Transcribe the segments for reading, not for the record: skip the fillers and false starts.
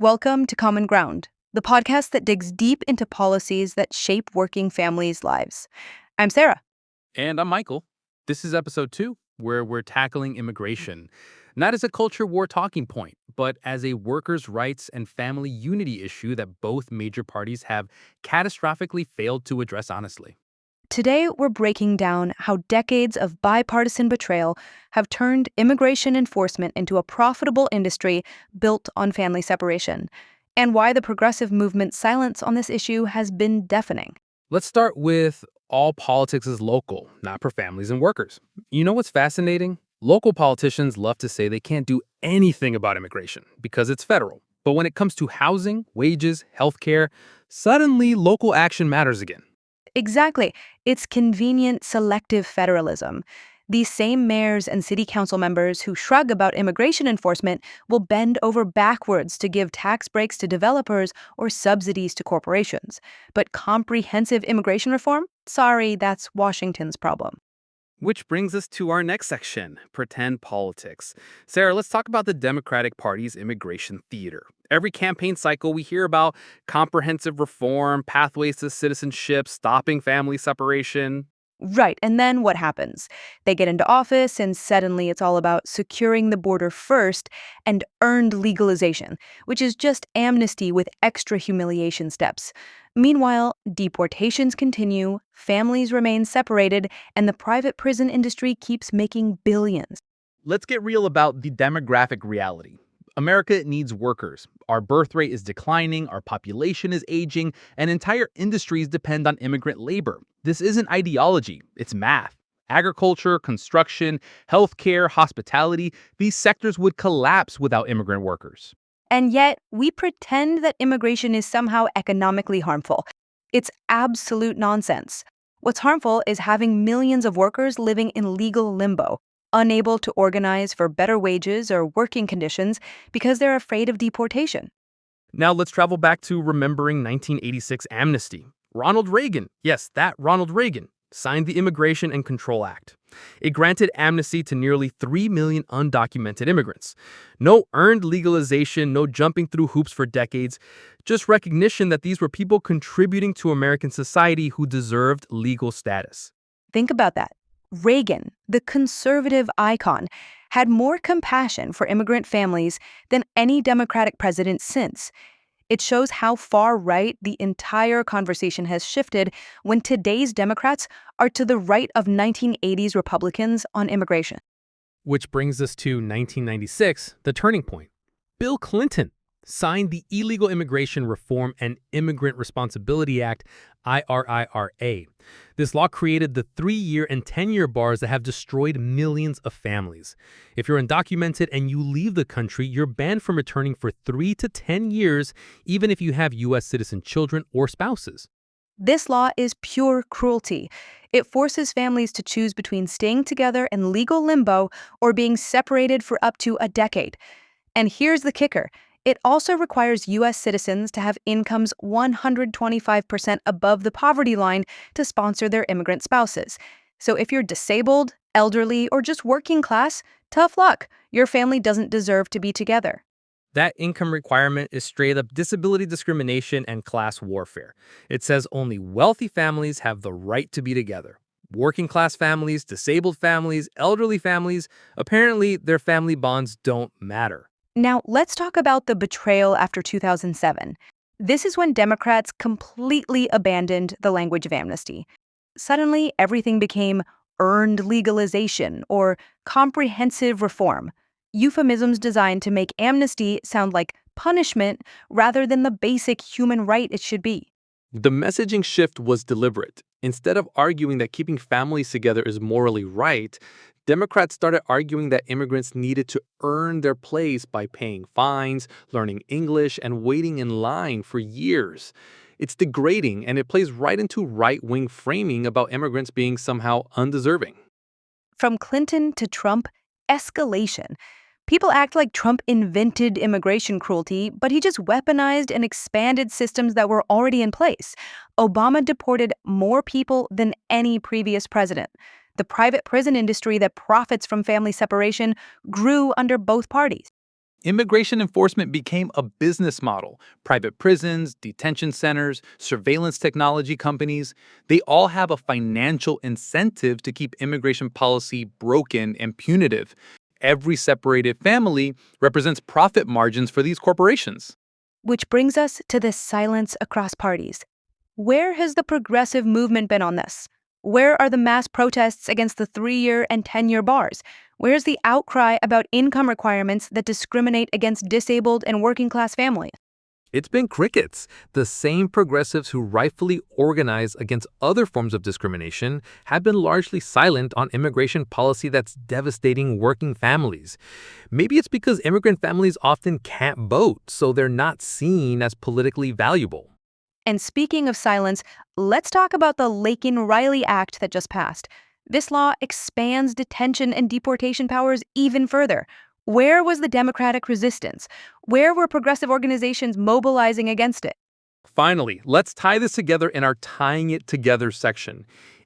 Welcome to Common Ground, the podcast that digs deep into policies that shape working families' lives. I'm Sarah. And I'm Michael. This is episode 2, where we're tackling immigration, not as a culture war talking point, but as a workers' rights and family unity issue that both major parties have catastrophically failed to address honestly. Today, we're breaking down how decades of bipartisan betrayal have turned immigration enforcement into a profitable industry built on family separation, and why the progressive movement's silence on this issue has been deafening. Let's start with all politics is local, not for families and workers. You know what's fascinating? Local politicians love to say they can't do anything about immigration because it's federal. But when it comes to housing, wages, healthcare, suddenly local action matters again. Exactly. It's convenient selective federalism. These same mayors and city council members who shrug about immigration enforcement will bend over backwards to give tax breaks to developers or subsidies to corporations. But comprehensive immigration reform? Sorry, that's Washington's problem. Which brings us to our next section, pretend politics. Sarah, let's talk about the Democratic Party's immigration theater. Every campaign cycle, we hear about comprehensive reform, pathways to citizenship, stopping family separation. Right, and then what happens? They get into office, and suddenly it's all about securing the border first and earned legalization, which is just amnesty with extra humiliation steps. Meanwhile, deportations continue, families remain separated, and the private prison industry keeps making billions. Let's get real about the demographic reality. America needs workers. Our birth rate is declining, our population is aging, and entire industries depend on immigrant labor. This isn't ideology, it's math. Agriculture, construction, healthcare, hospitality, these sectors would collapse without immigrant workers. And yet, we pretend that immigration is somehow economically harmful. It's absolute nonsense. What's harmful is having millions of workers living in legal limbo, unable to organize for better wages or working conditions because they're afraid of deportation. Now let's travel back to remembering 1986 amnesty. Ronald Reagan, yes, that Ronald Reagan, signed the Immigration and Control Act. It granted amnesty to nearly 3 million undocumented immigrants. No earned legalization, no jumping through hoops for decades, just recognition that these were people contributing to American society who deserved legal status. Think about that. Reagan, the conservative icon, had more compassion for immigrant families than any Democratic president since. It shows how far right the entire conversation has shifted when today's Democrats are to the right of 1980s Republicans on immigration. Which brings us to 1996, the turning point. Bill Clinton signed the Illegal Immigration Reform and Immigrant Responsibility Act, IIRIRA. This law created the 3-year and 10-year bars that have destroyed millions of families. If you're undocumented and you leave the country, you're banned from returning for 3 to 10 years, even if you have U.S. citizen children or spouses. This law is pure cruelty. It forces families to choose between staying together in legal limbo or being separated for up to a decade. And here's the kicker. It also requires U.S. citizens to have incomes 125% above the poverty line to sponsor their immigrant spouses. So if you're disabled, elderly, or just working class, tough luck. Your family doesn't deserve to be together. That income requirement is straight up disability discrimination and class warfare. It says only wealthy families have the right to be together. Working class families, disabled families, elderly families, apparently their family bonds don't matter. Now, let's talk about the betrayal after 2007. This is when Democrats completely abandoned the language of amnesty. Suddenly, everything became earned legalization or comprehensive reform, euphemisms designed to make amnesty sound like punishment rather than the basic human right it should be. The messaging shift was deliberate. Instead of arguing that keeping families together is morally right, Democrats started arguing that immigrants needed to earn their place by paying fines, learning English, and waiting in line for years. It's degrading, and it plays right into right-wing framing about immigrants being somehow undeserving. From Clinton to Trump, escalation. People act like Trump invented immigration cruelty, but he just weaponized and expanded systems that were already in place. Obama deported more people than any previous president. The private prison industry that profits from family separation grew under both parties. Immigration enforcement became a business model. Private prisons, detention centers, surveillance technology companies, they all have a financial incentive to keep immigration policy broken and punitive. Every separated family represents profit margins for these corporations. Which brings us to this silence across parties. Where has the progressive movement been on this? Where are the mass protests against the 3-year and 10-year bars? Where's the outcry about income requirements that discriminate against disabled and working-class families? It's been crickets. The same progressives who rightfully organize against other forms of discrimination have been largely silent on immigration policy that's devastating working families. Maybe it's because immigrant families often can't vote, so they're not seen as politically valuable. And speaking of silence, let's talk about the Laken Riley Act that just passed. This law expands detention and deportation powers even further. Where was the Democratic resistance? Where were progressive organizations mobilizing against it? Finally, let's tie this together in our Tying It Together section.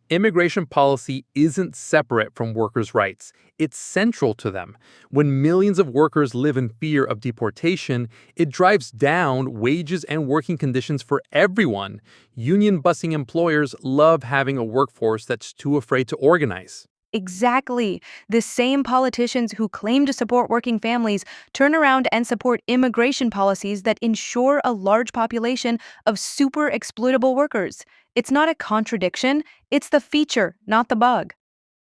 Immigration policy isn't separate from workers' rights. It's central to them. When millions of workers live in fear of deportation, it drives down wages and working conditions for everyone. Union-busting employers love having a workforce that's too afraid to organize. Exactly. The same politicians who claim to support working families turn around and support immigration policies that ensure a large population of super exploitable workers. It's not a contradiction, it's the feature, not the bug.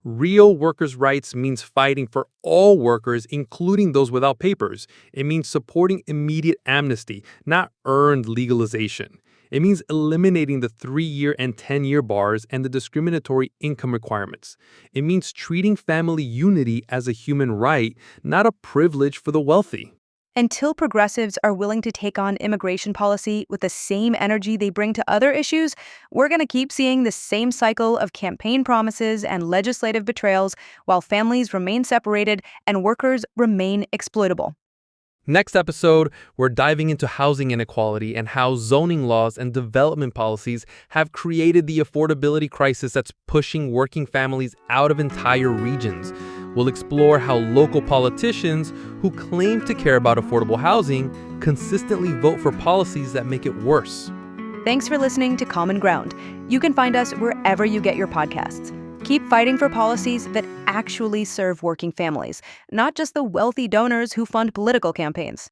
Real workers' rights means fighting for all workers, including those without papers. It means supporting immediate amnesty, not earned legalization. It means eliminating the 3-year and 10-year bars and the discriminatory income requirements. It means treating family unity as a human right, not a privilege for the wealthy. Until progressives are willing to take on immigration policy with the same energy they bring to other issues, we're going to keep seeing the same cycle of campaign promises and legislative betrayals while families remain separated and workers remain exploitable. Next episode, we're diving into housing inequality and how zoning laws and development policies have created the affordability crisis that's pushing working families out of entire regions. We'll explore how local politicians who claim to care about affordable housing consistently vote for policies that make it worse. Thanks for listening to Common Ground. You can find us wherever you get your podcasts. Keep fighting for policies that actually serve working families, not just the wealthy donors who fund political campaigns.